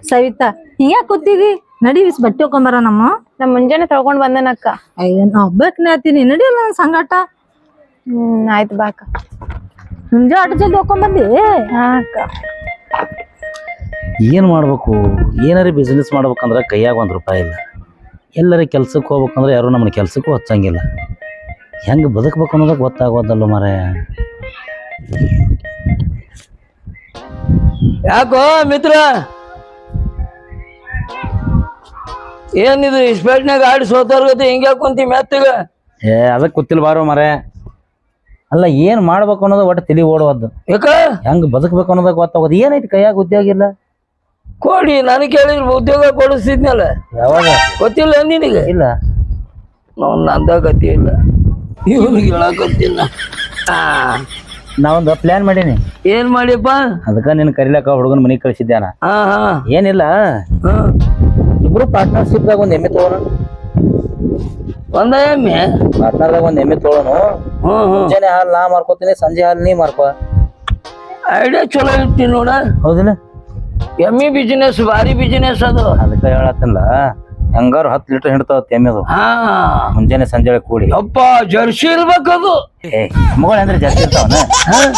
ಸವಿತಾ ಹಿಂಗ್ಯಾ ಕೂತಿದಿ ನಡಿ ಬಿಸ್ ಬಟ್ಟೆ ಹೋಕೊಂಬರ ನಮ್ ಮುಂಜಾನೆ ತೊಳ್ಕೊಂಡ್ ಬಂದನಕ್ಕ. ಅಯ್ಯ ನಾ ಒಬ್ಬಕ್ನೇ ಆತೀನಿ ನಡಿಯಲ್ಲ ನನ್ ಸಂಗಾಟ. ಆಯ್ತು ಬಾಕ. ಮುಂಜಾ ಅಟ್ ಜಲ್ದಿ ಹೋಕೊಂಬಂದಿ. ಹಾ ಅಕ್ಕ. ಏನು ಮಾಡ್ಬೇಕು, ಏನಾರ ಬಿಸ್ನೆಸ್ ಮಾಡ್ಬೇಕಂದ್ರೆ ಕೈಯಾಗ ₹1 ಇಲ್ಲ. ಎಲ್ಲರ ಕೆಲ್ಸಕ್ಕೆ ಹೋಗ್ಬೇಕಂದ್ರೆ ಯಾರು ನಮ್ಮನ್ನ ಕೆಲ್ಸಕ್ಕೂ ಹಚ್ಚಂಗಿಲ್ಲ. ಹೆಂಗೆ ಬದುಕ್ಬೇಕು ಅನ್ನೋದಕ್ಕೆ ಗೊತ್ತಾಗೋದಲ್ಲ ಮಾರಾಯ. ಯಾಕೋ ಮಿತ್ರ, ಏನಿದು ಇಸ್ಪೇಟ್ನಾಗ ಆಡಿ ಸೋತಾರ್ಗತಿ ಹಿಂಗ್ಯಾ ಕುಂತಿ ಮೆತ್ತಗ? ಅದಕ್ಕೆ ಗೊತ್ತಿಲ್ಲ ಬಾರೋ ಮಾರಾಯ. ಅಲ್ಲ ಏನು ಮಾಡ್ಬೇಕು ಅನ್ನೋದು ಒಟ್ಟು ತಲೆ ಓಡೋದು. ಯಾಕ ಹೆಂಗೆ ಬದುಕ್ಬೇಕು ಅನ್ನೋದಕ್ಕೆ ಗೊತ್ತಾಗೋದು. ಏನೈತಿ ಕೈಯಾಗ ಉದ್ಯೋಗ ಇಲ್ಲ? ಕೊಡಿ, ನನಗೆ ಕೇಳಿದ್ರು ಉದ್ಯೋಗ ಕೊಡಿಸ್ತಿದ್ನಲ್ಲ. ಯಾವಾಗ? ಗೊತ್ತಿಲ್ಲ ನಿನಗೆ? ಇಲ್ಲ, ನಂದ ಗತಿ ಇಲ್ಲ, ಇವ್ರಿಗೆ ಹೇಳಕತ್ತಿಲ್ಲ. ನಾವೊಂದು ಪ್ಲಾನ್ ಮಾಡೀನಿ. ಏನ್ ಮಾಡಿಯಪ್ಪ? ಅದಕ್ಕೆ ನಿನ್ನ ಕರಿಲಕ್ಕ ಹುಡುಗನ ಮನೆಗೆ ಕಳಿಸಿದ್ಯಾನ. ಏನಿಲ್ಲ, ಇಬ್ರು ಪಾರ್ಟ್ನರ್ಶಿಪ್ದಾಗ ಒಂದು ಎಮ್ಮೆ ತಗೋಣ. ಒಂದ ಎಮ್ಮೆ? ಪಾರ್ಟ್ನರ್ದಾಗ ಒಂದು ಎಮ್ಮೆ ತಗೋಣ. ಮುಂಜಾನೆ ಹಾಲು ನಾ ಮಾರ್ಕೋತೀನಿ, ಸಂಜೆ ಹಾಲು ನೀ ಮಾರ್ಕೋ. ಐಡಿಯಾ ಚಲೋ ಇರ್ತೀನಿ ನೋಡ. ಹೌದಿಲ್ಲ? ಎಮ್ಮಿ ಬಿಸಿನೆಸ್ ಭಾರಿ ಬಿಸಿನೆಸ್ ಅದು. ಅದಕ್ಕೆ ಹೇಳತ್ತಲ್ಲ, ಹೆಂಗಾರು 10 ಲೀಟರ್ ಹಿಡ್ತಾವ ಎಮ್ಮೆದು. ಮುಂಜಾನೆ ಸಂಜೆ ಕೂಡಿ. ಅಪ್ಪ ಜರ್ಸಿ ಇರ್ಬೇಕದು. ಮಗಳು ಅಂದ್ರೆ ಜಾಸ್ತಿ ಇರ್ತಾವನ,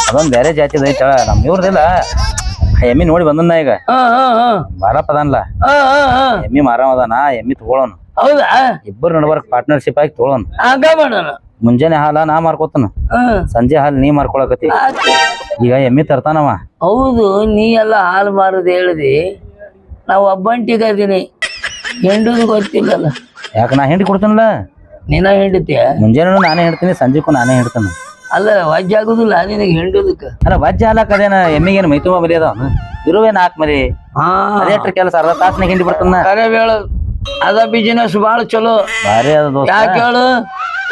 ಅದೊಂದ್ ಬೇರೆ ಜಾತಿ ಐತಳ. ನಮ್ ಇವ್ರದಿಲ್ಲ, ಎಮ್ಮಿ ನೋಡಿ ಬಂದನ್ನ ಈಗ ಮಾರಪ್ಪದನ್ಲ. ಎಮ್ಮಿ ಮಾರವದಾನ, ಎಮ್ಮಿ ತಗೊಳೋನು. ಹೌದಾ? ಇಬ್ಬರು ನಡ್ಬರ್ಕ್ ಪಾರ್ಟ್ನರ್ಶಿಪ್ ಆಗಿ ತಗೊಳೋನು. ಹಂಗ ಮಾಡೋಣ. ಮುಂಜಾನೆ ಹಾಲ ನಾ ಮಾರ್ಕೋತಾನ, ಸಂಜೆ ಹಾಲು ನೀ ಮಾರ್ಕೊಳಕತಿ. ಈಗ ಎಮ್ಮಿ ತರ್ತಾನವ. ಹೌದು, ನೀ ಎಲ್ಲ ಹಾಲು ಮಾರೋದು ಹೇಳಿದಿ. ನಾವು ಒಬ್ಬಂಟಿಗದೀನಿ, ಹೆಂಡುದು ಗೊತ್ತಿಲ್ಲಲ್ಲ. ಯಾಕ ನಾ ಹಿಂಡಿ ಕೊಡ್ತಾನಲ್ಲ. ನೀನ ಹಿಂಡತಿಯ? ಮುಂಜಾನೆ ನಾನೇ ಹಿಡ್ತೀನಿ, ಸಂಜೆಗೂ ನಾನೇ ಹಿಡ್ತಾನ. ಅಲ್ಲ ವಜ್ಜ ಆಗುದಿಲ್ಲ ನಿನಗೆ ಹಿಂಡುದಕ್ಕ? ಅಲ್ಲ ವಜ್ಜ ಹಾಲಕ್ ಅದೇನ ಎಮ್ಮಿಗೇನು ಮೈ ತುಂಬ ಮರಿ ಅದಾವ? ಇರುವೆ 4 ಮರಿ. ಅದೇಟ್ರ ಕೆಲಸ ಅರ್ಧ ತಾಸನಾಗ ಹಿಂಡಿ ಬಿಡ್ತಾನ. ಕರೆ ಹೇಳು, ಅದ ಬಿಸಿನೆಸ್ ಬಾಳ ಚಲೋ. ಭಾರಿ ಅದ. ಯಾಕೆ ಹೇಳು?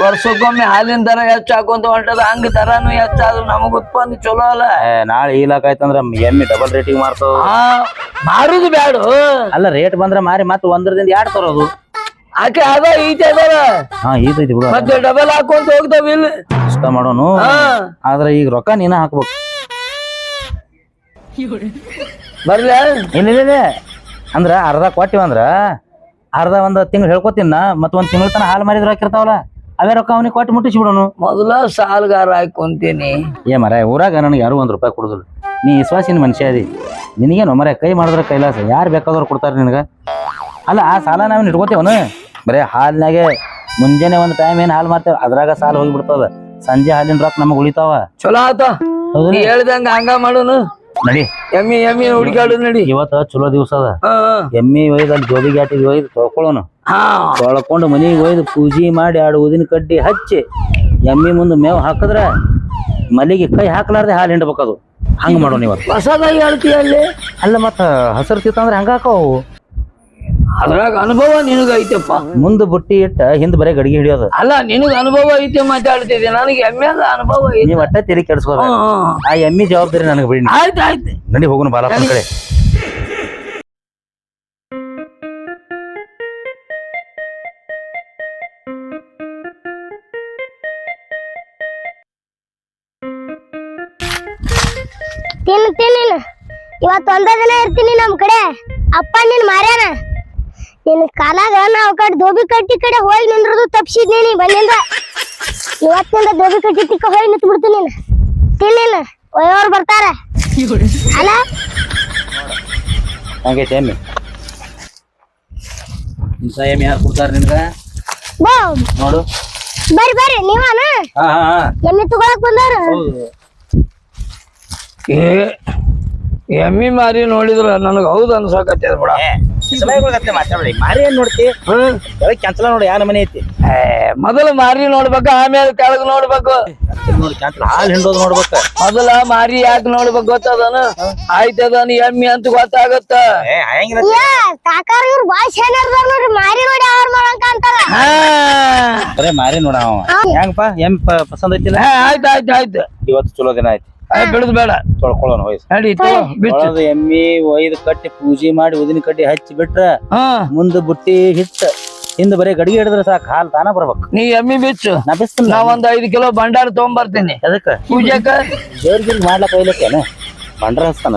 ವರ್ಷಕ್ಕೊಮ್ಮೆ ಹಾಲಿನ ದರ ಹೆಚ್ಚು ಹಾಕೊಂತ ಹೊಂಟದ, ಹಂಗ ದರನು ಹೆಚ್ಚಾದ್ರು ನಮಗ್ ಉತ್ಪನ್ನ ಚಲೋ ಅಲ್ಲ. ನಾಳೆ ಈಲಾಕಾಯ್ತಂದ್ರ ಎಮ್ಮಿ ಡಬಲ್ ರೇಟಿಗೆ ಮಾರ್ತಾವ. ಮಾರುದು ಬ್ಯಾಡು. ಅಲ್ಲ ರೇಟ್ ಬಂದ್ರ ಮಾರಿ ಮತ್ತ 1ರಿಂದ 2 ತರೋದು. ಆಕೆ ಅದ ಈತ ಅದರ ಈತೈತಿ ಬಿಡು. ಮತ್ತೆ ಡಬಲ್ ಹಾಕೊಂತ ಹೋಗ್ತಾವ. ಇಲ್ಲ ಇಷ್ಟ ಮಾಡೋನು, ಆದ್ರ ಈಗ ರೊಕ್ಕ ನೀನ ಹಾಕ್ಬೇಕು. ಬರ್ಲ? ಇಲ್ಲ ಅಂದ್ರ ಅರ್ಧ ಕೊಟ್ಟಿವಂದ್ರ ಅರ್ಧ ಒಂದ್ ತಿಂಗಳು ಹೇಳ್ಕೊತೀನ, ಮತ್ತ 1 ತಿಂಗಳ ತನ ಹಾಲು ಮಾರಿದ್ರ ಹಾಕಿರ್ತಾವಲ್ಲ, ಅವೇ ರೊಕ್ಕ ಅವನಿಗೆ ಕೊಟ್ಟು ಮುಟ್ಟಿಸಿ ಬಿಡೋನು. ಮೊದಲ ಸಾಲ್ಗಾರ ಹಾಕೊಂತೀನಿ. ಮರ ಊರಾಗ ನನಗೆ ಯಾರು ₹1 ಕೊಡುದಿಲ್ಲ. ನೀ ವಿಶ್ವಾಸಿನ ಮನುಷ್ಯ ಅದಿ, ನಿನಗೇನು ಮರ ಕೈ ಮಾಡಿದ್ರ ಕೈಲಾಸ. ಯಾರು ಬೇಕಾದವ್ರು ಕೊಡ್ತಾರ ನಿನಗ. ಅಲ್ಲ ಆ ಸಾಲ ನಾವೇನು ಇಟ್ಕೋತೇವನು? ಬರೇ ಹಾಲಿನಾಗೆ ಮುಂಜಾನೆ ಒಂದ್ ಟೈಮ್ ಏನ್ ಹಾಲು ಮಾರ್ತೇವ, ಅದ್ರಾಗ ಸಾಲ ಹೋಗಿಬಿಡ್ತದ. ಸಂಜೆ ಹಾಲಿನ ರೊಕ್ಕ ನಮಗ್ ಉಳಿತಾವ. ಚಲೋ ಆತ, ಹೇಳ್ದಂಗ ಹಂಗ ಮಾಡೋನು. ನಡಿ ಎಮ್ಮಿ ಹುಡುಕಾಡು ನಡಿ. ಇವತ್ತ ಚಲೋ ದಿವಸ ಅದ. ಎಮ್ಮಿ ಒಯ್ದು ಅಲ್ಲಿ ಜೋಬಿ ಘಾಟಿಗೆ ಒಯ್ದು ತೊಳ್ಕೊಳ್ಳೋನು. ತೊಳ್ಕೊಂಡು ಮನಿಗೆ ಒಯ್ದು ಪೂಜೆ ಮಾಡಿ 2 ಊದಿನ ಕಡ್ಡಿ ಹಚ್ಚಿ ಎಮ್ಮಿ ಮುಂದೆ ಮೇವ್ ಹಾಕಿದ್ರ ಮಲ್ಲಿಗೆ ಕೈ ಹಾಕ್ಲಾರ್ದೆ ಹಾಲು ಹಿಂಡ್ಬೇಕದು. ಹಂಗ ಮಾಡೋಣ ಇವತ್ತು. ಹೊಸದಾಗಿ ಹೇಳ್ತೀಯ ಅಲ್ಲಿ? ಅಲ್ಲ ಮತ್ತ ಹಸರು ತಿತ್ತಂದ್ರೆ ಹಂಗ ಹಾಕವು. ಅದ್ರಾಗ ಅನುಭವ ನಿನಗ ಐತೆಪ್ಪ. ಮುಂದ್ ಬುಟ್ಟಿ ಇಟ್ಟ ಹಿಂದ್ ಬರೇ ಗಡಿಗೆ ಹಿಡಿಯೋದು. ಅಲ್ಲ ನಿನಗ ಅನುಭವ ಐತೆ ಮಾತಾಡ್ತಿದ್ದೆ, ನನಗೆ ಎಮ್ಮೆದ ಅನುಭವ ಐತಿ. ನೀವ್ ಒಟ್ಟ ತೆರಿ ಕೆಡ್ಸ್ಕೋದ. ಆ ಎಮ್ಮಿ ಜವಾಬ್ದಾರಿ ನನಗೆ ಬಿಡಿ. ಆಯ್ತು ನಡಿ ಹೋಗುನು ಬಾಲಪ್ಪನ ಕಡೆ. ತಿನ್ನು ಇವತ್ತು ಒಂದ ದಿನ ಇರ್ತೀನಿ ನಮ್ ಕಡೆ. ಅಪ್ಪ ನೀನ್ ಮಾರ್ಯಾನ, ನಿನ್ ಕಾಲಾಗ ನಾವ್ ಕಡೆ ದೋಬಿ ಕಟ್ಟಿ ಕಡೆ ಹೋಗಿ ನಿಂದ್ರದು ತಪ್ಸಿದ್ನಿ. ಬಂದಿಂದ ಇವತ್ತಿಂದ ದೋಬಿ ಕಟ್ಟಿ ತಿಕ್ಕ ಹೋಗಿ ನಿಂತು ಬಿಡ್ತೀನಿ. ತಿನ್ನ ಒಯ್ಯವ್ರು ಬರ್ತಾರ. ಅಲ್ಲ ಹಂಗೈತೆ ಎಮ್ಮಿ. ಇಂಥ ಎಮ್ಮಿ ಯಾರು ಕೊಡ್ತಾರ ನಿನ್ಗ? ನೋಡು ಬರ್ರಿ ನೀವಾನ ಎಮ್ಮಿ ತಗೊಳಕ್ ಬಂದಾರ. ಎಮ್ಮಿ ಮಾರಿ ನೋಡಿದ್ರ ನನಗ ಹೌದು ಅನ್ಸಕತ್ತದ ಬಿಡ. ಮಾರಿ ಏನ್ ನೋಡ್ತಿ? ಕ್ಯಾನ್ಸಲ್ ನೋಡಿ ಯಾರ ಮನೆ ಐತಿ. ಮೊದಲು ಮಾರಿ ನೋಡ್ಬೇಕ, ಆಮೇಲೆ ಕೆಳಗ್ ನೋಡ್ಬೇಕು. ಹಾಲು ಹಿಂಡೋದು ನೋಡ್ಬೇಕ. ಮೊದಲ ಮಾರಿ ಯಾಕೆ ನೋಡ್ಬೇಕು ಗೊತ್ತದನ? ಆಯ್ತದನ ಎಮ್ಮಿ ಅಂತ ಗೊತ್ತಾಗತ್ತ. ಕಾಕಾರ ಇವ್ರು ಬಾಳ್ ಚೆನ್ನಾಗಿ ನೋಡ್ರಿ, ಮಾರಿ ನೋಡಿ ಅವ್ರ ಮಾಡಂಕ ಅಂತಾರ. ಬರೇ ಮಾರಿ ನೋಡ. ಹೆಂಗಪ್ಪ ಎಮ್ಮಿ ಪಸಂದ್ ಐತಿಲ್ಲ? ಆಯ್ತು ಇವತ್ತು ಚಲೋ ದಿನ ಐತಿ. ಬಿಡುದು ಬೇಡ, ತೊಳ್ಕೊಳ್ಳೋಣ ವಯಸ್ಸು. ಎಮ್ಮಿ ಒಯ್ದು ಕಟ್ಟಿ ಪೂಜೆ ಮಾಡಿ ಉದಿನ ಕಡ್ಡಿ ಹಚ್ಚಿ ಬಿಟ್ರ ಮುಂದ್ ಬುಟ್ಟಿ ಹಿಟ್ಟ ಹಿಂದ್ ಬರೀ ಗಡಿಗೆ ಹಿಡಿದ್ರೆ ಸಾಕು, ಹಾಲು ತಾನ ಬರ್ಬೇಕು. ನೀ ಎಮ್ಮಿ ಬಿಚ್ಚು, ನಾ ಬಿಸ್ತೀನಿ. ನಾ 5 ಕಿಲೋ ಭಂಡಾರ ತಗೊಂಬರ್ತೀನಿ. ಅದಕ್ಕ ಪೂಜೆಕ ದೇವ್ರಿಗೆ ಮಾಡ್ಲಕ್ಕ ಒಯ್ಲಕ್ಕೇನ ಭಂಡಾರ ಹಚ್ತಾನ.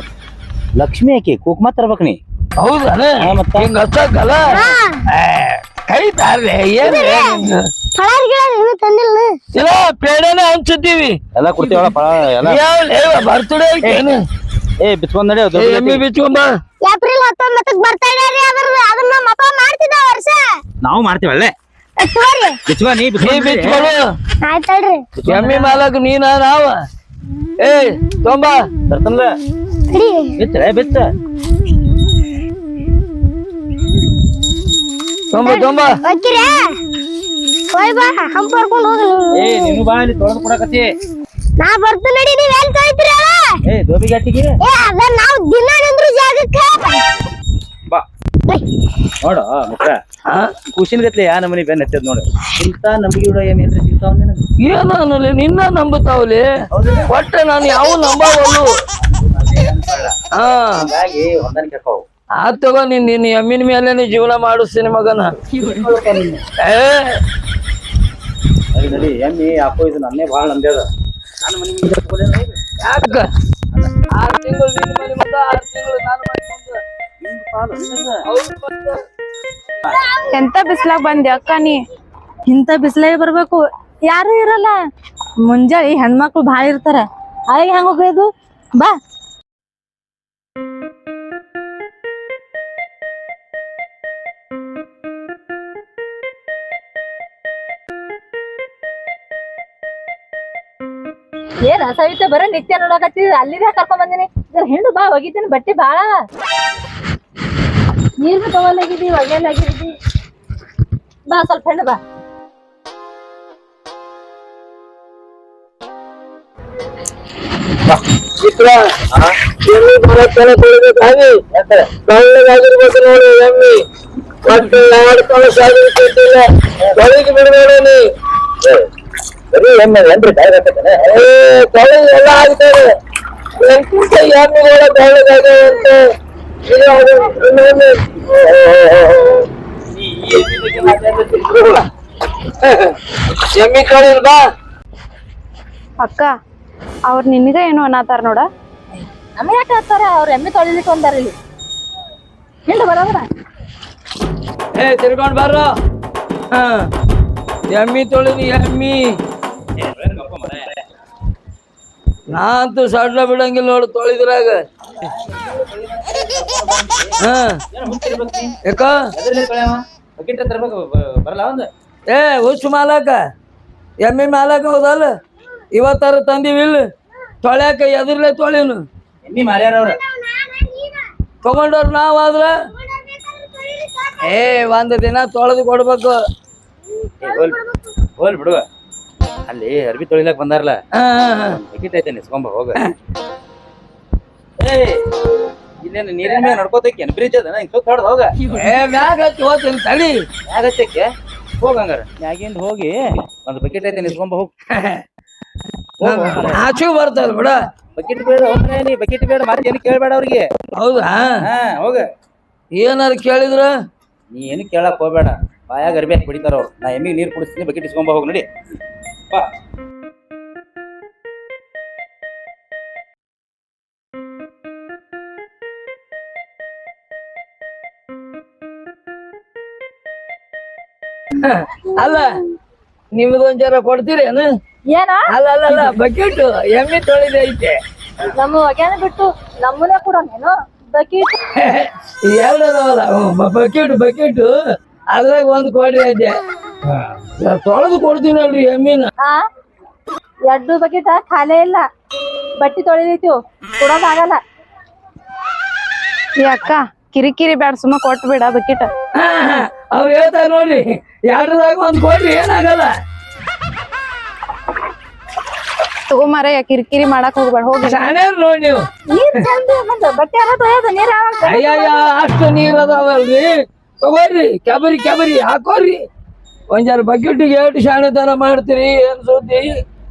ಲಕ್ಷ್ಮಿ ಆಕಿ ಕುಕ್ಮ ತರ್ಬೇಕ್ ನೀ ಹೌದನ ಮತ್ತ ಹಿಂಗ ಹಚ್ಚಕ್ಕಲ್ಲ ಕೈ ತಾರ್ಲೆ ಏನ್ ಫಳಾರ್ ಗಿಳ ಏನು ತಂದಿಲ್ಲ ಇಲ್ಲ ಪೇಡನೆ ಹಂಚುತ್ತೀವಿ ಎಲ್ಲ ಕೊಡ್ತೀವಳ ಫಳ ಎಲ್ಲ ಬರ್ತಡೇ ಏನು ಏ ಬಿಚ್ಕೊಂಡ್ ನಡಿ ಎಮ್ಮಿ ಬಿಚ್ಕೊಂಬ ಏಪ್ರಿಲ್ 19ಕ್ಕೆ ಬರ್ತಡೇ ರೀ ಅದ್ರದ್ದು ಅದನ್ನ ಮಪ್ಪ ಮಾಡ್ತಿದ್ದ ವರ್ಷ ನಾವು ಮಾಡ್ತೀವಲ್ಲೇ ತೋರಿ ಬಿಚ್ಕೋ ನೀ ನೀ ಬಿಚ್ಕೊಳು ಆಯ್ತಲ್ರಿ ಎಮ್ಮಿ ಮಾಲಕ್ ನೀನ ನಾವ ಏ ತೊಂಬ ತರ್ತನ್ಲ ಹಿಡಿ ಬಿಚ್ಚ ಬಿಚ್ಚ ತೊಂಬ ಹೋಗ್ತೀರಾ ಹೋಯ್ ಬಾ ಹಂಪ್ ಕರ್ಕೊಂಡು ಹೋಗಿ ಏ ನೀನು ಬಾ ಇಲ್ಲಿ ತೊಳೆದು ಕೊಡಕತ್ತಿ ನಾ ಬರ್ತೀನಿ ನಡಿ ನೀವ್ ಎಲ್ಲಿ ತೊಳಿತೀರ ಏ ದೋಬಿ ಗಟ್ಟಿಗೆ ಏ ಅದ ನಾವು ದಿನ ನಿಂದ್ರು ಜಾಗಕ್ಕೆ ಬಾ ನೋಡು ಮಿತ್ರ ಖುಷಿನ ಗತ್ಲೆ ಯಾ ನಮನಿ ಬೆನ್ ಹತ್ತದ ನೋಡು ಇಂತ ನಂಬಿಕೆ ಇಡೋ ಏನೇನ್ರಿ ಸಿಗ್ತಾವ ನಿನಗೆ ಏನನ್ನಲಿ ನಿನ್ನ ನಂಬುತ್ತಾವಲಿ ಒಟ್ಟ ನಾನು ಯಾವ ನಂಬಾವಲ್ಲು ಹಾ ಹಾಗಾಗಿ ಹೊಂದಾಣಿಕೆ ಹಾಕವು ಆತ್ ತಗೋ ನಿನ್ನ ಎಮ್ಮಿನ ಮೇಲೆ ಜೀವನ ಮಾಡಿಸ್ತೀನಿ ಮಗನ ಏ ನಡಿ ಎಮ್ಮಿ ಯಾಕೋ ಇದು ನನ್ನೇ ಭಾಳ ನಂಬ್ಯದ ನಾನು ಮನೆ ಯಾಕ 6 ತಿಂಗಳು ನಿನ್ನ ಮನೆ ಮುಂದ 6 ತಿಂಗಳು ನಾನು ಮನೆ ಮುಂದ ಹೌದು ಮತ್ತೆ. ಎಂತ ಬಿಸ್ಲಾಗ್ ಬಂದೆ ಅಕ್ಕ ನೀ ಇಂಥ ಬಿಸಿಲಾಗಿ ಬರ್ಬೇಕು ಯಾರು ಇರಲ್ಲ ಮುಂಜಾನೆ ಹೆಣ್ಮಕ್ಳು ಭಾಳ ಇರ್ತಾರ ಆಗ ಹೆಂಗ ಹೋಗೋದು ಬಾ ಏನ ಸವಿತ ಬರ ನಿತ್ಯ ನೋಡಕತ್ತಿ ಅಲ್ಲಿಗೆ ಕರ್ಕೊಂಡ್ ಬಂದಿನಿ ಹಿಂಡು ಬಾ ಒಗಿತೀನಿ ಬಟ್ಟೆ ಬಾಳ ನೀರ್ ಬಿ ತಗೊಲಾಗಿದ್ದಿ ಒಗೆಯಲಾಗಿದ್ದಿ ಬಾ ಸ್ವಲ್ಪ ಹೆಣ್ಣು ಬಾ ಚಿತ್ರ ಎಮ್ಮಿ ಬರತ್ತಲ್ಲ ತೊಳಿಬೇಕಾಗಿ ಕಳ್ಳಗಾಗಿರ್ಬೇಕು ನೋಡಿ ಎಮ್ಮಿ ಮತ್ತೆ 2 ಕಳಸ ಆಗಿರ್ತಿಲ್ಲ ತೊಳಿಗೆ ಬಿಡಬೇಡ ನೀ ಬರೀ ಎಮ್ಮೆ ಏನ್ರಿ ಕಾಯ್ದಾಕತ್ತೇನೆ ತೊಳಿ ಎಲ್ಲ ಆಗ್ತದೆ ಎಂತ ಎಮ್ಮಿಗಳ ಕಳ್ಳಗಾಗ್ಯಾವಂತೆ ಎಮ್ಮಿ ತೊಳಿಲ್ ಬಾ ಅಕ್ಕ ಅವ್ರ ನಿನಗ ಏನು ಅನ್ನತಾರ ನೋಡ ನಮ್ಗೆ ಯಾಕೆ ಹೇಳ್ತಾರ ಅವ್ರ ಎಮ್ಮೆ ತೊಳಿಲಿಕ್ಕೆ ಒಂದಾರ ಇಲ್ಲಿ ಹಿಂಡು ಬರೋದ್ರ ಏ ತಿರ್ಕೊಂಡ್ ಬರ್ರ ಎಮ್ಮಿ ತೊಳಿನಿ ಎಮ್ಮಿ ನಾ ಅಂತೂ ಸಡ್ಲ ಬಿಡಂಗಿಲ್ಲ ನೋಡು ತೊಳಿದ್ರಾಗ ಯಾಕ ಬರಲ್ಲ ಒಂದು ಏ ಹುಚ್ಚು ಮಾಲಕ ಎಮ್ಮಿ ಮಾಲಕ ಹೌದಲ್ಲ ಇವತ್ತಾರ ತಂದಿವಿಲ್ಲ ತೊಳ್ಯಾಕ ಎದುರ್ಲೆ ತೊಳಿನು ಎಮ್ಮಿ ಮಾರ್ಯಾರ ಅವ್ರ ತಗೊಂಡವ್ರು ನಾವ್ ಆದ್ರ ಏ ಒಂದ್ ದಿನ ತೊಳೆದು ಕೊಡ್ಬೇಕು ಹೋಲ್ ಬಿಡುವ ಅಲ್ಲಿ ಅರ್ಬಿ ತೊಳಿಲಕ್ ಬಂದಾರಲ್ಲ ಬಕೆಟ್ ಐತೆ ನಿಸ್ಕೊಂಬ ಹೋಗ ಏ ಇಲ್ಲೇನು ನೀರಿನ ಮೇಲೆ ನಡ್ಕೋತಕ್ಕೆ ಬ್ರಿಡ್ಜ್ ಅದ ಹಿಂಗ್ ಸುತ್ತ ಹೊಡೆದು ಹೋಗ ಏ ಮ್ಯಾಗ ಹತ್ತಿ ಹೋಗ್ತೀನಿ ತಡಿ ಆಗತ್ತಕ್ಕೆ ಹೋಗಂಗಾರ ಮ್ಯಾಗಿಂದ ಹೋಗಿ ಒಂದು ಬಕೆಟ್ ಐತೆ ನಿಸ್ಕೊಂಬ ಹೋಗ್ ಆಚು ಬರ್ತದ ಬಿಡ ಬಕೆಟ್ ಬೇಡ ಹೋಗ್ತಾನೆ ನೀ ಬಕೆಟ್ ಬೇಡ ಮತ್ತೆ ಏನು ಕೇಳಬೇಡ ಅವ್ರಿಗೆ ಹೌದಾ ಹಾ ಹೋಗ ಏನಾರು ಕೇಳಿದ್ರ ನೀ ಏನು ಕೇಳಕ್ ಹೋಗ್ಬೇಡ ಬಾಯಾಗ ಅರ್ಬಿ ಹಾಕಿ ಬಿಡಿತಾರ ಅವ್ರು ನಾ ಎಮ್ಮಿಗೆ ನೀರು ಕುಡಿಸ್ತೀನಿ ಬಕೆಟ್ ಇಸ್ಕೊಂಬ ಹೋಗಿ ನಡಿ ಬಾ ಅಲ್ಲ ನಿಮ್ದೊಂದ್ ಜರ ಕೊಡ್ತೀರೇನು ಏನ ಅಲ್ಲ ಅಲ್ಲ ಅಲ್ಲ ಬಕೆಟ್ ಎಮ್ಮಿ ತೊಳಿದೆ ಐತೆ ನಮ್ಮ ಒಗ್ಯಾನ ಬಿಟ್ಟು ನಮ್ಮನ್ನ ಕೂಡ ನೀನು ಬಕೀಟ್ ಎರಡು ಅದಾವಲ್ಲ ಬಕೆಟ್ ಅದ್ರಾಗ ಒಂದ್ ಕೊಡ್ರಿ ಐತೆ ತೊಳೆದು ಕೊಡ್ತೀನಿ ನೋಡ್ರಿ ಎಮ್ಮಿನ ಹಾ 2 ಬಕೆಟ್ ಖಾಲಿ ಇಲ್ಲ ಬಟ್ಟಿ ತೊಳಿದೈತಿವ್ ಕೊಡೋದಾಗಲ್ಲ ಈ ಅಕ್ಕ ಕಿರಿಕಿರಿ ಬ್ಯಾಡ ಸುಮ್ಮ ಕೊಟ್ಟು ಬಿಡ ಬಕೆಟ್ ಅವ್ರು ಹೇಳ್ತಾರ ನೋಡ್ರಿ ಎರಡದಾಗ ಒಂದ್ ಕೊಡ್ರಿ ಏನಾಗಲ್ಲ ತಗೊಂಬಾರ ಕಿರಿಕಿರಿ ಮಾಡಕ್ ಹೋಗ್ಬೇಡ ಹೋಗಿ ಶಾಣೆ ನೋಡಿ ನೀವು ನೀರ್ ಚಂದ ಬಂದು ಬಟ್ಟೆ ಎಲ್ಲ ತೊಳೆಯೋದು ನೀರ್ ಯಾವಾಗ ಅಯ್ಯಯ್ಯ ಅಷ್ಟು ನೀರ್ ಅದಾವಲ್ರಿ ತಗೋರಿ ಕೆಬರಿ ಹಾಕೋರಿ ಒಂದ್ ಜರ ಬಕೆಟಿಗೆ ಎಷ್ಟು ಶಾಣೆತನ ಮಾಡ್ತೀರಿ ಏನ್ ಸುದ್ದಿ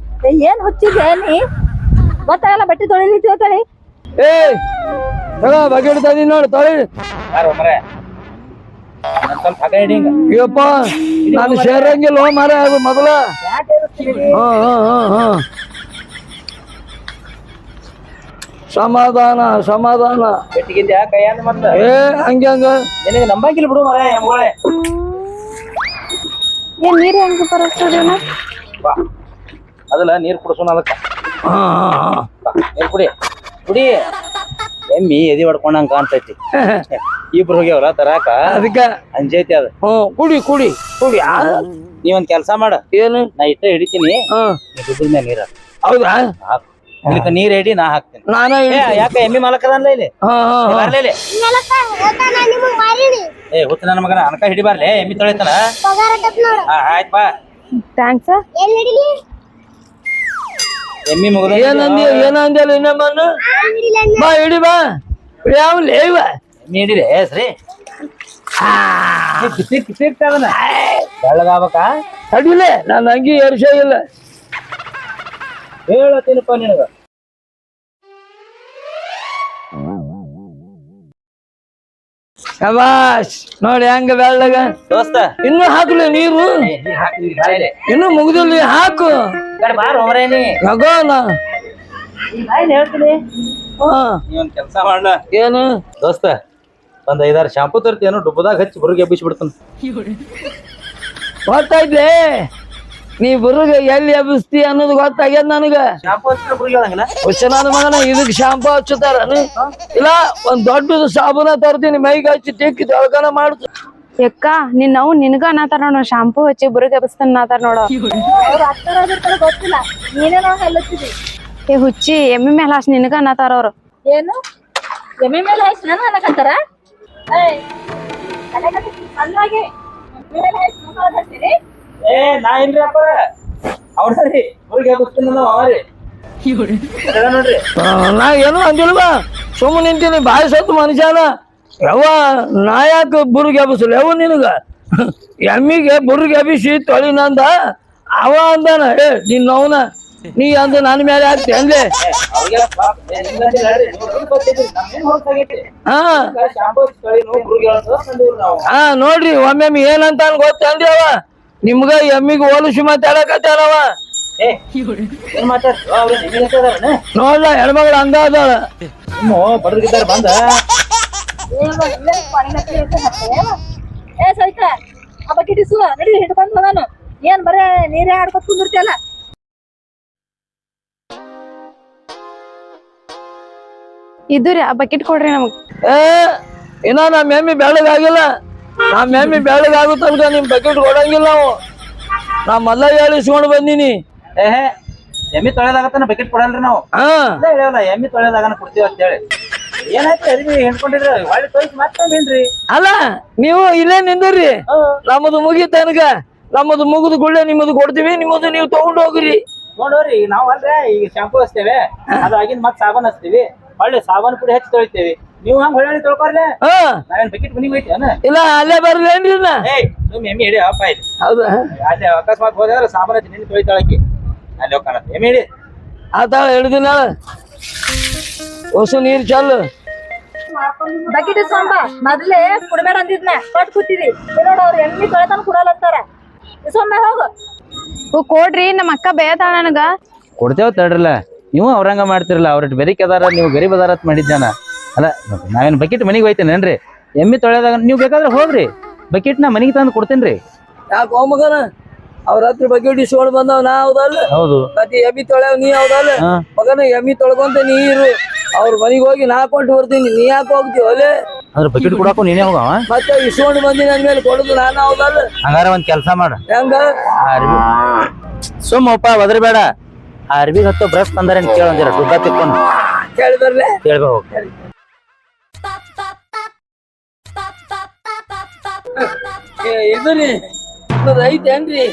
ಏನ್ ಹುಚ್ಚಿದೆ ನೀ ಗೊತ್ತಾಗಲ್ಲ ಬಟ್ಟೆ ತೊಳಿಲಿಕ್ಕೆ ತಳಿ ಏ ತಗೋ ಬಕೆಟ್ ತಂದಿ ನೋಡಿ ತೊಳಿ ಯಾರು ಮರೆ ಸ್ವಲ್ಪ ಹಾಕ ಹಿಡಿ ಹಿಂಗ ಅಯ್ಯಪ್ಪ ನಾನು ಸೇರಂಗಿಲ್ಲ ಮರ ಅದು ಮೊದಲ ಹಾ ಸಮಾಧಾನ ಸಮಾಧಾನ. ಬೆಟ್ಟಿಗಿಂದ ಕೈಯಂದ ಮತ್ತ ಏ ಹಂಗ ನಿನಗೆ ನಂಬಂಗಿಲ್ಲ ಬಿಡು ಮರ ಎಮ್ಮಗಳೇ. ಏನ್ ನೀರ್ ಹೆಂಗ್ ಬರಸ್ತದೇನ? ಬಾ ಅದಲ್ಲ ನೀರ್ ಕುಡಿಸೋಣ ಅದಕ್ಕ. ಹಾ ಬಾ ನೀರ್ ಕುಡಿ ಕುಡಿ. ಎಮ್ಮಿ ಎದಿ ಹೊಡ್ಕೊಂಡಂಗ ಕಾಣ್ತೈತಿ. ಇಬ್ರು ಹೋಗ್ಯಾವಲ್ಲ ತರಾಕ ಅದಕ್ಕ ಅಂಜೈತಿ ಅದ. ಕುಡಿ ಕುಡಿ ಕುಡಿ. ನೀವೊಂದ್ ಕೆಲ್ಸ ಮಾಡ, ಏನು? ನಾ ಇಟ್ಟ ಹಿಡಿತೀನಿ, ನೀ ದುಡ್ಡಿನ ಮ್ಯಾಲ ನೀರ ಹೌದಾ? ಹಾಕ್. ಇದಕ್ಕ ನೀರ್ ಹಿಡಿ, ನಾ ಹಾಕ್ತೀನಿ. ನಾನ ಯಾಕ ಎಮ್ಮಿ ಮಾಲಕದಲ್ಲ ಇಲ್ಲಿ ಬರ್ಲಿ ಇಲ್ಲಿ. ಏ ಹುತ್ತ ನನ್ನ ಮಗನ ಅನಕ ಹಿಡಿಬಾರ್ಲೆ, ಎಮ್ಮಿ ತೊಳಿತಾನ. ಆಯ್ತ್ ಬಾ. ಥ್ಯಾಂಕ್ಸ್. ಎಮ್ಮಿ ಮುಗದ ಏನಂದ್ಯಲ್ಲ ಇನ್ನಮ್ಮನ್ನು ಬಾ ಹಿಡಿ ಬಾ. ಯಾವ್ಲೇ ಇವ ಎಮ್ಮಿ ಹಿಡಿಲೆ ಸರಿ. ಅದನ್ನ ಬೆಳ್ಳಗಾಗಬೇಕಾ? ಅಡಿಲೆ ನಾನು ಅಂಗಿ ಎರ್ಸ ಇಲ್ಲ. ಹೇಳತ್ತೀನಪ್ಪ ನಿನಗ. ಶಬಾಷ್ ನೋಡಿ ಹೆಂಗ ಬೆಳ್ಳಗ. ದೋಸ್ತ ಇನ್ನು ಹಾಕ್ಲಿ ನೀರು, ಇನ್ನು ಮುಗ್ದಿಲ್ಲ, ಹಾಕು. ಹೇಳ್ತೀನಿ. ನೀವೊಂದ್ ಕೆಲ್ಸ ಮಾಡ್ಲ. ಏನು ದೋಸ್ತ ಒಂದ್ 5-6 ಶಾಂಪೂ ತರ್ತೀಯನು, ಡುಬ್ಬದಾಗ ಹಚ್ಚಿ ಬುರ್ಗೆ ಎಬ್ಬಿಸಿ ಬಿಡ್ತಾನ. ಗೊತ್ತಾಯ್ತೇ ನೀ ಬುರ್ಗ ಎಲ್ಲಿ ಎಬ್ಬಿಸ್ತಿ ಅನ್ನೋದು ಗೊತ್ತಾಗ್ಯದ ನನಗ. ಶಾಂಪೂ ಹಚ್ಚಿದ್ರೆ ಬುರ್ಗೆ ಆಗಂಗಿಲ್ಲ. ಹುಚ್ಚ ನನ್ನ ಮಗನ ಇದಕ್ ಶಾಂಪೂ ಹಚ್ಚುತ್ತಾರ ಇಲ್ಲ? ಒಂದ್ ದೊಡ್ಡದು ಸಾಬೂನ ತರ್ತೀನಿ, ಮೈಗೆ ಹಚ್ಚಿ ತಿಕ್ಕಿ ತೊಳ್ಕನ ಮಾಡ್ತು. ಯಕ್ಕ ನಿನ್ನವ್ ನಿನಗ ಅನ್ನತಾರ ನೋಡ, ಶಾಂಪೂ ಹಚ್ಚಿ ಬುರುಗ್ ಎಬ್ಬಿಸ್ತಾನ ಅನ್ನತಾರ ನೋಡ. ಗೊತ್ತಿಲ್ಲ, ನೀನೇನೋ ಹೇಳತ್ತಿದಿ. ಏ ಹುಚ್ಚಿ, ಎಮ್ಮಿ ಮೇಲೆ ಹಾಸ್ ನಿನಗ ಅನ್ನತಾರ ಅವ್ರು. ಏನು ಎಮ್ಮೆ ಮೇಲೆ ಹಾಯ್ಸಿ ನಾನು ಅನ್ನಕತ್ತಾರ? ಅಲ್ಲಾಗೆ ಏ ನಾ ಏನ್ರಿ ಅಪ್ಪ ಅವ್ರಿ ಬುರ್ಗೆ ಎಬ್ಬಿಸ್ತೀನಿ ಅವ್ರಿ ನೋಡ್ರಿ. ನಾ ಏನು ಅಂದಿಲ್ವಾ, ಸುಮ್ಮನೆ ನಿಂತೀನಿ. ಬಾಯಿ ಸತ್ತು ಮನುಷ್ಯನ ಯಾವ ನಾ ಯಾಕೆ ಬುರ್ಗ್ ಎಬ್ಬಿಸಲ್ಲ ಯಾವ ನಿನಗ? ಎಮ್ಮಿಗೆ ಬುರ್ಗ್ ಎಬ್ಬಿಸಿ ತೊಳಿ ನಂದ ಅವ ಅಂದಾನ. ಏ ನಿನ್ನವನ ನೀ ಅಂದ ನನ್ನ ಮೇಲೆ ಹಾಕ್ತಿ ಅಂದೆ. ಹಾ ನೋಡ್ರಿ ಒಮ್ಮೆ ಏನಂತ ಗೊತ್ತಂದ್ರಿ ಅವ ನಿಮ್ಗ ಎಮ್ಮಿಗೆ ಹೋಲಿಸಿ ಮಾತಾಡಕತ್ತಾನವ. ನೋಡ್ಲ ಹೆಣ್ಮಗಳು ಹಂಗ ಅದಾಳ. ಬಡಗಿದ್ದಾರೆ ಬಂದ ಏ ಸೈತ ಆ ಬಕೆಟ್ ಇಸುವ ನಡಿ ಹಿಡ್ಕೊಂಡ್ ಹೋದಾನು. ಏನ್ ಬರೇ ನೀರೇ ಆಡ್ಕೊತ ಕುಂದಿರ್ತಿಯಲ್ಲ. ಇದ್ರಿ ಆ ಬಕೆಟ್ ಕೊಡ್ರಿ ನಮಗ್. ಏ ಇನ್ನ ನಮ್ಮ ಎಮ್ಮಿ ಬೆಳಗಾಗಿಲ್ಲ. ನಮ್ಮ ಎಮ್ಮಿ ಬೆಳಗಾಗುತ್ತಲ್ಗ ನಿಮ್ ಬಕೆಟ್ ಕೊಡಂಗಿಲ್ಲ ನಾವು. ನಾ ಮೊದ್ಲ ಹೇಳಿಸ್ಕೊಂಡ್ ಬಂದೀನಿ. ಏಹೇ ಎಮ್ಮಿ ತೊಳೆದಾಗತ್ತಾನ ಬಕೆಟ್ ಕೊಡಲ್ರಿ ನಾವು. ಹೇಳಲ್ಲ ಎಮ್ಮಿ ತೊಳೆದಾಗನ ಕೊಡ್ತೀವಿ ಅಂತ ಹೇಳಿ. ಏನಾಯ್ತು ಅರಿವಿ ಹೆಣ್ಕೊಂಡಿದ್ರಿ ಒಳ್ಳೆ ತೊಯ್ಸಿ ಮತ್ತೇನ್ರಿ? ಅಲ್ಲ ನೀವು ಇಲ್ಲೇ ನಿಂದ್ರಿ, ನಮ್ಮದು ಮುಗಿತನಕ. ನಮ್ಮದು ಮುಗಿದು ಗುಳ್ಳೆ ನಿಮ್ಮದು ಕೊಡ್ತೀವಿ, ನಿಮ್ಮದು ನೀವು ತಗೊಂಡು ಹೋಗ್ರಿ. ನೋಡ್ರಿ ನಾವು ಅಲ್ರಿ ಈಗ ಶಾಂಪೂ ಹಚ್ತೇವೆ, ಅದಾಗಿಂದ ಮತ್ ಸಾಬಾನ್ ಹಚ್ತೀವಿ, ಒಳ್ಳೆ ಸಾಬಾನ್ ಪುಡಿ ಹಚ್ಚಿ ತೊಳಿತೇವಿ. ನೀವು ಹಂಗ ಹೊಳ್ಳಿ ತೊಳ್ಕೊರ್ಲೆ ನಾವೇನ್ ಬಕೆಟ್ ಮನಿಗೆ ಹೋಯ್ತೇನ? ಇಲ್ಲ ಅಲ್ಲೇ ಬರ್ಲೇನ್ರಿ ನಾ. ಸುಮ್ ಎಮ್ಮಿ ಹಿಡಿ ಅಪ್ಪ ಇಲ್ಲಿ. ಹೌದಾ? ಅಲ್ಲೇ ಅಕಸ್ಮಾತ್ ಹೋದ್ರೆ ಸಾಬಾನ್ ಹಚ್ಚಿ ನಿನ್ನ ತೊಳಿತಾಳಕಿ ಅಲ್ಲಿ ಹೋಗ್ಕಾಣತ್ತೆ. ಎಮ್ಮಿ ಹಿಡಿ ಆತಾಳ ಹಿಡ್ದಿನ ಹೊಸ ನೀರ್ ಚಲ್ಲು. ಬಕೆಟ್ ಇಸ್ಕೊಂಬ. ಮೊದ್ಲೇ ಕುಡ್ಬೇಡ ಅಂದಿದ್ನ ಕೊಟ್ ಕೂತಿದಿ. ನೋಡ ಅವ್ರ ಎಮ್ಮಿ ತೊಳೆತಾನ ಕುಡಲ್ಲ ಅಂತಾರ. ಇಸ್ಕೊಂಬ ಹೋಗು. ಕೊಡ್ರಿ, ನಮ್ಮ ಅಕ್ಕ ಬೇಯತಾಳ ನನಗ. ಕೊಡ್ತೇವ ತಡ್ರಲ್ಲ, ನೀವು ಅವ್ರಂಗ ಮಾಡ್ತಿರಲ್ಲ. ಅವ್ರ ಬೆರಿಕೆ ಅದಾರ, ನೀವು ಗರೀಬ್ ಅದಾರ ಅಂತ ಮಾಡಿದ್ದಾನ. ಅಲ್ಲ ನಾವೇನ್ ಬಕೆಟ್ ಮನಿಗೆ ಹೋಯ್ತೇನೇನ್ರಿ? ಎಮ್ಮಿ ತೊಳೆದಾಗ ನೀವು ಬೇಕಾದ್ರೆ ಹೋಗ್ರಿ, ಬಕೆಟ್ ನಾ ಮನಿಗೆ ತಂದು ಕೊಡ್ತೇನ್ರಿ. ಯಾಕೆ ಹೋಮಗನ ಅವ್ರ ಹತ್ರ ಬಕೆಟ್ ಇಸ್ಕೊಂಡ್ ಬಂದವ್ ನಾ ಹೌದಲ್ಲ? ಹೌದು. ಮತ್ತೆ ಎಮ್ಮಿ ತೊಳೆವ್ ನೀ ಹೌದಲ್ಲ? ಮಗನ ಎಮ್ಮಿ ತೊಳ್ಕೊಂತ ನೀರು ಅವ್ರ ಮನಿಗೆ ಹೋಗಿ ನಾ ಕೊಟ್ಟು ಬರ್ತೀನಿ. ನೀ ಯಾಕೆ ಹೋಗ್ತೀವಿ ಅಲ್ಲೇ? ಅದ್ರ ಬಕೆಟ್ ಕೊಡಾಕು ನೀನೇ ಹೋಗವ. ಮತ್ತೆ ಇಸ್ಕೊಂಡ್ ಬಂದಿನಿ ಅಂದ್ಮೇಲೆ ಕೊಡುದು ನಾನು ಹೌದಲ್ಲ? ಹಂಗಾರ ಒಂದ್ ಕೆಲ್ಸ ಮಾಡ, ಹೆಂಗ ಸುಮ್ಮಪ್ಪ ಒದ್ರಿ ಬೇಡ. ಆ ಅರ್ಬಿಗೆ ಹತ್ತು ಬ್ರಷ್ ತಂದಾರೆ ಅಂತ ಕೇಳಂದಿರ ದುಡ್ಡ ತಿಕ್ಕೊಂಡು ಕೇಳಿ ಬರ್ಲೆ ಕೇಳ್ಬೋ. ಇದ್ರಿ ಐತೇನ್ರಿ?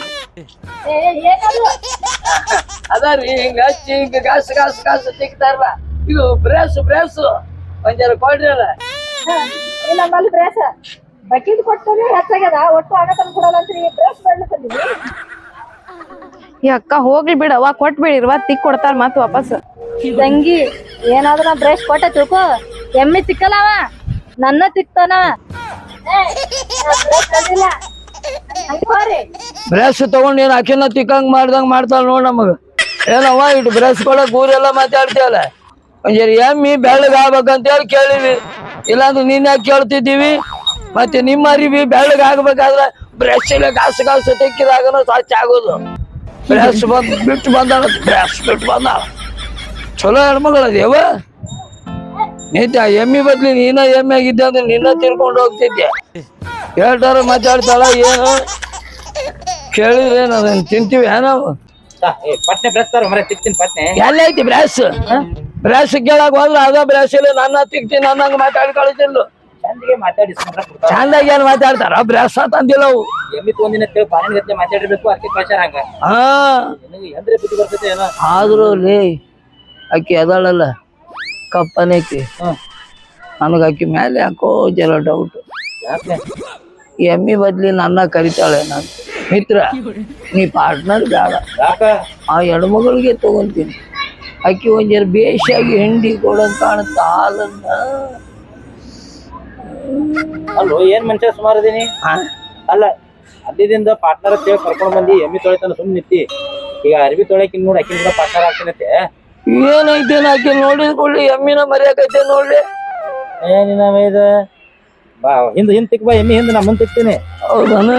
ಅದಾರಿ ಹಿಂಗ ಹಚ್ಚಿ ಹಿಂಗ ಕಾಸು ಕಾಸು ಕಾಸು ಸಿಗ್ತಾರಲ್ಲ, ಇದು ಬ್ರೇಸು ಬ್ರೇಸು ಒಂದ್ ಕೊಡ್ರಿ ಅಲ್ಲ. ಇಲ್ಲ ನಮ್ಮಲ್ಲಿ ಬ್ರೇಸ್ ಬಕೆಟ್ ಕೊಟ್ಟರೆ ಹೆಚ್ಚಾಗ್ಯದ, ಒಟ್ಟು ಆಗತನ ಕೊಡಲ್ಲ ಅಂತ್ರಿ. ಬ್ರೇಸ್ ಮಾಡ್ಲಿಕ್ಕಂದಿವಿ. ಈ ಅಕ್ಕ ಹೋಗ್ಲಿ ಬಿಡವ್ವ, ಕೊಟ್ಬಿಡಿರ್ವ ತಿಕ್ ಕೊಡ್ತಾರ ಮತ್ ವಾಪಸ್. ತಂಗಿ ಏನಾದ್ರೂ ನಾ ಬ್ರಷ್ ಕೊಟ್ಟೆ ತಿಳ್ಕೊ, ಎಮ್ಮಿ ತಿಕ್ಕಲ್ಲ ಅವ, ನನ್ನ ತಿಕ್ತಾನ. ಬ್ರಷ್ ತಗೊಂಡ್ ಏನ್ ಆಕಿನ ತಿಕ್ಕಂಗ್ ಮಾಡ್ದಂಗ್ ಮಾಡ್ತಾಳ ನೋಡ್ ನಮಗ. ಏನವ್ವ ಇಟ್ಟು ಬ್ರಷ್ ಕೊಡಕ್ ಊರೆಲ್ಲ ಮಾತಾಡ್ತೀಯಲ್ಲ? ಒಂದ್ ಎಮ್ಮಿ ಬೆಳ್ಳಗಾಗ್ಬೇಕಂತ ಹೇಳಿ ಕೇಳಿವಿ, ಇಲ್ಲಾಂದ್ರೆ ನೀನ್ ಯಾಕೆ ಕೇಳ್ತಿದ್ದೀವಿ? ಮತ್ತೆ ನಿಮ್ಮ ಅರಿವಿ ಬೆಳ್ಳಗಾಗ್ಬೇಕಾದ್ರೆ ಬ್ರಷ್ ಇಲ್ಲ ಕಾಸು ತೆಕ್ಕಿದಾಗನು ಸ್ವಚ್ಛ ಆಗೋದು. ಬ್ರಷ್ ಬಿಟ್ಟು ಬಂದಾಳ, ಬ್ರಷ್ ಬಿಟ್ಟು ಬಂದಾಳ. ಚಲೋ ಹೆಣ್ಮಗಳದೇವ. ನೀತ ಎಮ್ಮಿ ಬದ್ಲಿ ನೀನ ಎಮ್ಮೆ ಆಗಿದ್ದೆ ಅಂದ್ರೆ ನಿನ್ನ ತಿರ್ಕೊಂಡು ಹೋಗ್ತಿದ್ದೆ. ಹೇಳ್ತಾರ ಮಾತಾಡ್ತಾಳ, ಏನು ಕೇಳಿದ್ರೆ ಅದನ್ನ ತಿಂತೀವಿ ನಾವು. ಪಟ್ನೆ ಬ್ರಷ್ ತರ ಮರ ತಿಕ್ತೀನಿ ಪಟ್ನೆ. ಎಲ್ಲ ಐತಿ ಬ್ರಷ್? ಬ್ರಷ್ ಕೇಳಕ್ ಹೋದ್ರ ಅದ ಬ್ರಷ್ ಇಲ್ಲ, ನನ್ನ ತಿಕ್ತೀನಿ ನನ್ನಂಗ ಮಾತಾಡಿ ಕಳಿಸಿಲ್ಲ. ಚಂದಿಗೆ ಮಾತಾಡಿ ಚಂದಾಗಿ ಏನ್ ಮಾತಾಡ್ತಾರ? ಬ್ರಷ್ ತಂದಿಲ್ಲ ಅವು. ಎಮ್ಮಿ ತೊಂದಿನ ಪಾನಿನ ಗತ್ಲೆ ಮಾತಾಡಿರ್ಬೇಕು, ಅದಕ್ಕೆ ಕಳ್ಸಾರ ಹಂಗ. ಹಾ ಎಂದ್ರೆ ಬುದ್ಧಿ ಬರ್ತೈತೆ ಏನೋ. ಆದ್ರೂ ಲೇ ಅಕ್ಕಿ ಅದಳಲ್ಲ ಕಪ್ಪನೇಕಿ, ನನಗ ಅಕ್ಕಿ ಮೇಲೆ ಯಾಕೋ ಜರ ಡೌಟ್. ಎಮ್ಮಿ ಬದ್ಲಿ ನನ್ನ ಕರಿತಾಳೆ. ನಾನು ಮಿತ್ರ ನೀ ಪಾರ್ಟ್ನರ್ ಬೇಡ, ಆ ಹೆಣ್ಮಗಳಿಗೆ ತಗೊಂತೀನಿ. ಅಕ್ಕಿ ಒಂದ್ ಜರ ಬೇಷಾಗಿ ಹಿಂಡಿ ಕೊಡಂಗ್ ಕಾಣುತ್ತ ಹಾಲನ್ನ. ಅಲ್ಲೋ ಏನ್ ಮನುಷ್ಯ ಸುಮಾರು ಅದೀನಿ. ಅಲ್ಲ ಅಲ್ಲಿದಿಂದ ಪಾರ್ಟ್ನರ್ ಅಂತ ಹೇಳಿ ಕರ್ಕೊಂಡ್ ಬಂದಿ ಎಮ್ಮಿ ತೊಳಿತಾನ ಸುಮ್ ನಿಂತಿ. ಈಗ ಅರ್ಬಿ ತೊಳಕಿನ್ ನೋಡಿ ಅಕ್ಕಿನ ಕೂಡ ಪಾರ್ಟ್ನರ್ ಆಗ್ತೀನತ್ತೆ. ಏನೈತೇನ ಆಕಿ ನೋಡಿದ ಕೂಡಲಿ ಎಮ್ಮಿನ ಮರ್ಯಾಕೈತೆ ನೋಡ್ಲಿ. ಏನಿನ ಇದು ಬಾ ಹಿಂದ್ ತಿಕ್ ಬಾ, ಎಮ್ಮಿ ಹಿಂದ್ ನಾ ಮುಂದ್ ತಿಕ್ತೀನಿ. ಹೌದಾನ?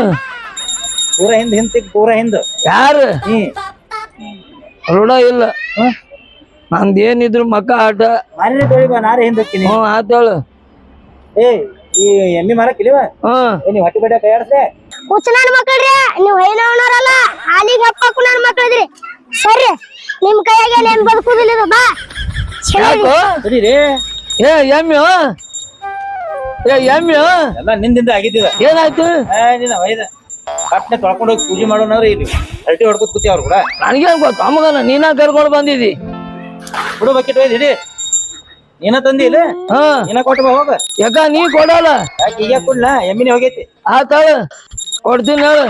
ಪೂರ ಹಿಂದ್ ತಿಕ್, ಪೂರ ಹಿಂದ್. ಯಾರು ನೀ ರೂಢ ಇಲ್ಲ ನಂದೇನಿದ್ರು ಮಕ್ಕ ಆಟ. ಮಾರಿನ ತೊಳಿ ಬಾ, ನಾರೇ ಹಿಂದ್ ಹಾಕ್ತೀನಿ. ಆತಾಳು. ಏ ಈ ಎಮ್ಮಿ ಮಾರಕ್ಕಿಲ್ವ? ನೀವ್ ಹೊಟ್ಟಿ ಬಡ್ಡ ಕೈ ಆಡ್ಸೆ. ಹುಚ್ಚ ನನ್ ಮಕ್ಕಳ್ರಿ, ನೀವ್ ಹೈನವನರಲ್ಲ, ಹಾಲಿಗೆ ಹಪ್ಪಾಕು ನನ್ ಮಕ್ಕಳ್ರಿ. ಸರಿ, ನಿಮ್ ಕೈಯಾಗ ಏನ್ ಬದುಕುದಿಲ್ಲ ಇದು, ಬಾ. ಯಾಕೋ ಸರಿರಿ. ಏ ಎಮ್ಮಿ ಎಲ್ಲ ನಿಂದಿಂದ ಆಗಿದ್ದಿದ. ಏನಾಯ್ತು? ನಿನ್ನ ವೈದ ಪಟ್ನೆ ತೊಳ್ಕೊಂಡು ಹೋಗಿ ಪೂಜೆ ಮಾಡೋಣಂದ್ರೆ ಇಲ್ಲಿ ಅಲ್ಟಿ ಹೊಡ್ಕೊತ್ ಕೂತಿ ಅವ್ರು ಕೂಡ. ನನಗೇನ್ ಗೊತ್ತ ಅಮ್ಮಗನ ನೀನ ಕರ್ಕೊಂಡು ಬಂದಿದಿ. ಬಿಡು ಬಕೆಟ್ ಒಯ್ದು ಹಿಡಿ. ನೀನ ತಂದಿ ಇಲ್ಲ, ನೀನ ಕೊಟ್ಟು ಬಾ ಹೋಗ. ಯಾಕ ನೀ ಕೊಡಲ್ಲ? ಯಾಕೆ ಈಗ ಕೊಡ್ಲಾ? ಎಮ್ಮಿನೇ ಹೋಗೈತಿ. ಆತಾಳ ಕೊಡ್ತೀನಿ ಹೇಳು.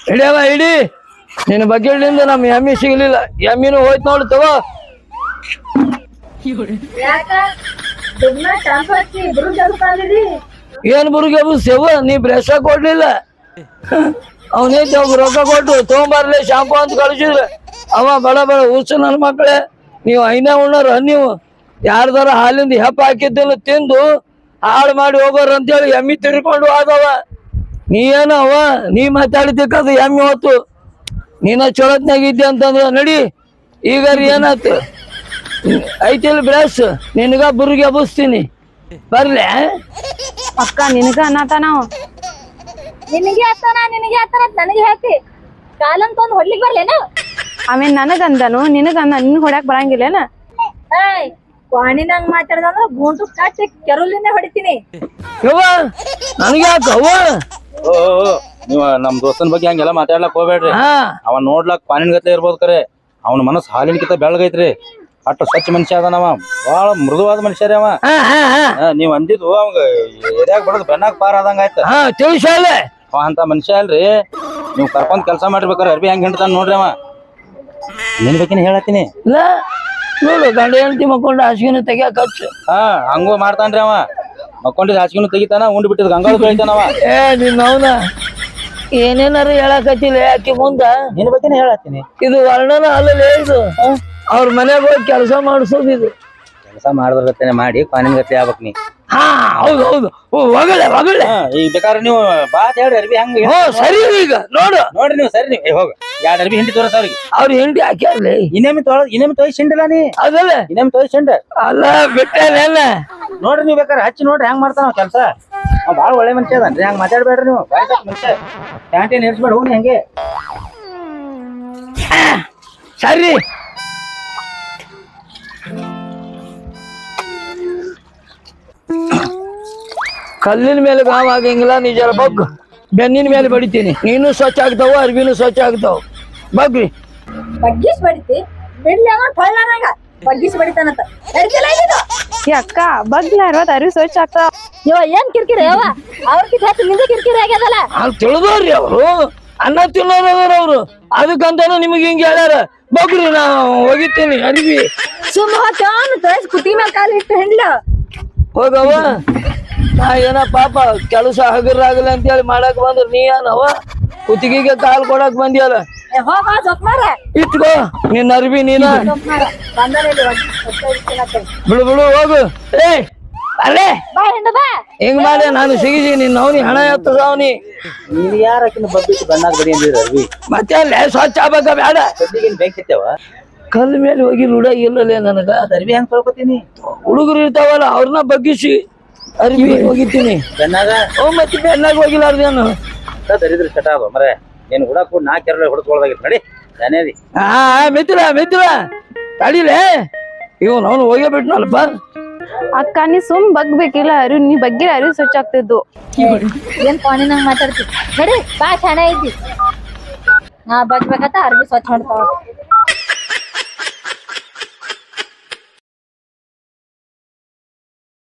ಹಿಡಿಯವ ಹಿಡಿ. ನಿನ್ನ ಬಕೆಟ್ಲಿಂದ ನಮ್ ಎಮ್ಮಿ ಸಿಗ್ಲಿಲ್ಲ, ಎಮ್ಮಿನೂ ಹೋಯ್ತು ನೋಡು ತಗೋ. ಏನ್ ಬುರ್ಗೆ ಸೇವ ನೀ ಬ್ರಷ ಕೊಡ್ಲಿಲ್ಲ. ಅವನೈತಿ ಒಬ್ಬ ರೊಕ್ಕ ಕೊಟ್ಟು ತಗೊಂಬರ್ಲಿ ಶಾಂಪು ಅಂತ ಕಳಿಸಿದ್ರೆ ಅವ ಬಡ ಹುಚ್ಚು ನನ್ನ ಮಕ್ಕಳೇ, ನೀವು ಐನೇ ಉಣ್ಣಾರ. ನೀವು ಯಾರ್ದಾರ ಹಾಲಿಂದ ಹೆಪ್ಪ ಹಾಕಿದ್ದನ್ನು ತಿಂದು ಹಾಳು ಮಾಡಿ ಹೋಗೋರ ಅಂತೇಳಿ ಎಮ್ಮಿ ತಿರ್ಕೊಂಡು ಆದವ. ನೀ ಏನವ ನೀ ಮಾತಾಡಿದ್ದಕ್ಕದು ಎಮ್ಮಿ ಹೊತ್ತು ನೀನ ಚೊಳತ್ನಾಗಿದ್ದೆ ಅಂತಂದ್ರ ನಡಿ. ಈಗ ಏನಾಯ್ತು? ಐತಿಲ್ ಬ್ರಷ್, ನಿನಗ ಬುರ್ಗಿ ಹಬ್ಬಿಸ್ತೀನಿ ಬರ್ಲೆ. ಅಕ್ಕ ನಿನಗ ಅನ್ನತ ನಾವು ನಿನಗೆ ಆತನ ನನಗೆ ಹೇಳ್ತಿ. ಕಾಲಂತ ಒಂದ್ ಹೊಡ್ಲಿಕ್ ಬರ್ಲೇನ? ಆಮೇಲೆ ನನಗಂದನು ನಿನಗಂದ, ನಿನ್ ಹೊಡ್ಯಾಕ್ ಬರಂಗಿಲ್ಲೇನ? ಏಯ್ ಕ್ವಾಣಿನಂಗ್ ಮಾತಾಡ್ದಂದ್ರ ಗುಂಟು ಕಟ್ಟಿ ಕೆರುಲಿಂದ ಹೊಡಿತೀನಿ. ಯವ್ವ ನನಗೆ ಯಾಕ ಅವ್ವ? ಓ ನೀವ್ ನಮ್ ದೋಸ್ತನ ಬಗ್ಗೆ ಹಂಗೆಲ್ಲ ಮಾತಾಡ್ಲಕ್ ಹೋಗ್ಬೇಡ್ರಿ. ಅವ ನೋಡ್ಲಕ್ ಪಾನಿನ ಗತ್ಲೆ ಇರ್ಬೋದು ಕರೆ, ಅವನ ಮನಸ್ಸು ಹಾಲಿನಕಿಂತ ಬೆಳಗೈತ್ರಿ. ಅಟ್ಟ ಸ್ವಚ್ಛ ಮನುಷ್ಯ ಅದಾನ ಅವ, ಬಾಳ ಮೃದುವಾದ ಮನುಷ್ಯ ರೀ ಅವ. ನೀವ್ ಅಂದಿದ್ದು ಅವಂಗ ಎದ್ಯಾಗ ಬಡದ್ ಬೆನ್ನಾಗ ಪಾರ ಆದಂಗ ಆಯ್ತ. ತಿಳಿಸಲೆ ಅವ ಅಂತ ಮನುಷ್ಯ ಅಲ್ರಿ. ನೀವ್ ಕರ್ಕೊಂಡ್ ಕೆಲಸ ಮಾಡಿರ್ಬೇಕಾರ ಅರ್ಬಿ ಹೆಂಗ್ ಹಿಂಡ್ತಾನ ನೋಡ್ರಿ ಅವ. ನಿನ್ ಬೇಕಿನ ಹೇಳತ್ತೀನಿ. ನೋಡು ಗಂಡ ಹೆಂಡತಿ ಮಕ್ಕೊಂಡು ಹಾಸಿಗೆನ ತೆಗಿಯಾಕ ಹಚ್ಚು. ಹಂಗೂ ಮಾಡ್ತಾನ್ರಿ ಅವ. ಮಕ್ಕೊಂಡಿದ್ ಹಾಸಿಗೆನು ತೆಗಿತಾನ, ಉಂಡ್ ಬಿಟ್ಟಿದ್ ಗಂಗಾಳ ಬೆಳಿತಾನವ. ಏ ನಿನ್ನ ಅವನ ಏನೇನಾರ ಹೇಳಕತ್ತಿಲ್ಲ ಆಕಿ ಮುಂದ. ನಿನ್ ಬಗ್ಗೆನೇ ಹೇಳತ್ತೀನಿ. ಇದು ವರ್ಣನ ಅಲ್ಲೇ ಇದು. ಅವ್ರ ಮನೆಗೆ ಹೋಗಿ ಕೆಲಸ ಮಾಡಿಸೋದು ಇದು. ಕೆಲಸ ಮಾಡಿದ್ರ ಗತ್ತೇನೆ ಮಾಡಿ ಪಾನಿನ ಗತ್ತೆ ಆಗ್ಬೇಕ್ ನೀ. ಹೌದು ಹೌದು, ಒಗಳೆ ಈಗ ಬೇಕಾದ್ರೆ ನೀವು ಬಾತ್ ಹೇಳ್ರಿ ಅರ್ಬಿ ಹಂಗ. ಸರಿ ಈಗ ನೋಡು ನೋಡ್ರಿ ನೀವು ಸರಿ ನೀವು ಹೋಗ ಎರಡ್ ಅರ್ಬಿ ಹಿಂಡಿ ತೋರಸ ಅವ್ರಿಗೆ. ಅವ್ರ ಹಿಂಡಿ ಹಾಕ್ಯಾರ್ಲಿ. ಇನ್ನೇಮಿ ತೊಯ್ ಸಿಂಡಿಲ್ಲ ನೀ. ಅದಲ್ಲ ಇನ್ನೇಮಿ ತೊಯ್ ಸಿಂಡ ಅಲ್ಲ ಬಿಟ್ಟೇನ. ನೋಡ್ರಿ ನೀವ್ ಬೇಕಾದ್ರೆ ಹಚ್ಚಿ ನೋಡ್ರಿ ಹೆಂಗ್ ಮಾಡ್ತಾನ ಕೆಲ್ಸ. ಬಾಳ ಒಳ್ಳೆ ಮನುಷ್ಯ ಅದನ್ರಿ, ಹಂಗ ಮಾತಾಡ್ಬೇಡ್ರಿ ನೀವು. ಬಾಯ್ಸಕ್ ಮನುಷ್ಯ ಕ್ಯಾಂಟೀನ್ ಇರ್ಸ್ಬೇಡ ಹೋಗಿ ಹಂಗೆ. ಸರಿ ಕಲ್ಲಿನ ಮೇಲೆ ಗಾವ್ ಆಗಂಗಿಲ್ಲ. ನೀ ಜರ ಬಗ್ ಬೆನ್ನಿನ ಮೇಲೆ ಬಡಿತೀನಿ. ನೀನು ಸ್ವಚ್ಛ ಆಗ್ತಾವ, ಅರ್ಬಿನೂ ಸ್ವಚ್ಛ ಆಗ್ತಾವ. ಬಗ್ರಿ ಬಗ್ಗಿಸ್ ಬಡಿತಿ ಬಿಡ್ಲಿ ಅವ ಟೊಳ್ಳನಾಗ ಬಗ್ಗಿಸ್ ಬಡಿತಾನಂತ. ಅಕ್ಕ ಬಗ್ಲಾರ ಅರಿವು ಸ್ವಚ್ಛ ಆಗ್ತಾವ. ಏನ್ ಕಿರಿಕಿರಿ ಯವ್ವ? ಅವ್ರಕಿಂತ ಹೆಚ್ಚು ನಿಂದ ಕಿರಿಕಿರಿ ಆಗ್ಯದಲ್ಲ. ಅಲ್ಲಿ ತಿಳಿದವ್ರಿ ಅವರು, ಅನ್ನ ತಿನ್ನೋರವ್ರ ಅವ್ರು. ಅದಕ್ಕಂತಾನು ನಿಮಗೆ ಹಿಂಗ ಹೇಳ್ಯಾರ. ಬಗ್ರಿ ನಾ ಹೋಗಿತೀನಿ ಅರಿವಿ. ಸುಮ್ಮ ಹೊತ್ತು ತೊಯ್ಸ್ ಕುತಿ ಮೇಲೆ ಕಾಲು ಇಟ್ಟು ಹಿಂಡ್ಲ ಹೋಗವ. ನಾ ಏನ ಪಾಪ ಕೆಲಸ ಹಗರಾಗಲ್ಲ ಅಂತೇಳಿ ಮಾಡಕ್ ಬಂದ್ರ ನೀ ಏನವ ಕುತ್ತಿಗೆಗೆ ಕಾಲ್ ಕೊಡಕ್ ಬಂದಿಯಲ್ಲ. ಹೋಗ ಜೊತ್ ಮಾರ ಇಟ್ಕೋ ನಿನ್ನ ಅರ್ಬಿ ನೀನ ಜೊತ್ ಮಾರ ಬಂದಾರ ಇಲ್ಲಿ ಹೊಟ್ಟೆ ಬಿಡು ಬಿಡು ಹೋಗು ಏ ಅಲ್ಲೇ ಬಾ ಹಿಂದ ಬಾ ಹೆಂಗ್ ಮಾಡಿ ನಾನು ಸಿಗಿಸಿ ನಿನ್ನ ಅವನಿ ಹಣ ಎತ್ತದ ಅವನಿ ನೀನು ಯಾರಕ್ಕಿನ ಬಗ್ಬಿಟ್ಟು ಬಣ್ಣಾಗ ಬಡಿ ಅಂದಿರಿ ಅರ್ವಿ ಮತ್ತೆ ಅಲ್ಲೇ ಸ್ವಚ್ಛ ಆಗ್ಬೇಕ ಬೇಡ ಕಡ್ಡಿಗೇನ್ ಬೇಕಿತ್ತವ ಕಲ್ ಮೇಲೆ ಹೋಗಿ ರೂಢ ಇಲ್ಲಲೇ ನನಗ ಅದ್ ಅರ್ವಿ ಹೆಂಗ್ ತೊಳ್ಕೊತೀನಿ ಹುಡುಗರು ಇರ್ತಾವಲ್ಲ ಅವ್ರನ್ನ ಬಗ್ಗಿಸಿ ಅರ್ಬಿ ಹೋಗಿತೀನಿ ಬೆನ್ನಾಗ ಓ ಮತ್ತೆ ಬೆನ್ನಾಗ ಹೋಗಿಲ್ಲಾರ್ದೇನು ದರಿದ್ರ ಚಟ ಅದ ಮರೆ ನೀನು ಕೂಡ ಕೂಡ 4 ಕೆರಳೆ ಹೊಡೆದ್ಕೊಳ್ದಾಗಿತ್ತು ನಡಿ ಜಾನೇದಿ ಮಿತ್ರ ತಡಿಲೇ ಇವನು ಅವನು ಹೋಗೇ ಬಿಟ್ನಲ್ಪ ಅಕ್ಕ ನೀ ಸುಮ್ ಬಗ್ಬೇಕಿಲ್ಲ ಅರಿವು ನೀ ಬಗ್ಗಿರ ಅರಿವು ಸ್ವಚ್ಛ ಆಗ್ತಿದ್ದು ಏನ್ ಪಾನಿ ನಂಗ್ ಮಾತಾಡ್ತಿ ನಡಿ ಬಾ ಶಾಣೆ ಐತಿ ನಾ ಬಗ್ಬೇಕಂತ ಅರ್ಬಿ ಸ್ವಚ್ಛ ಮಾಡ್ತಾವ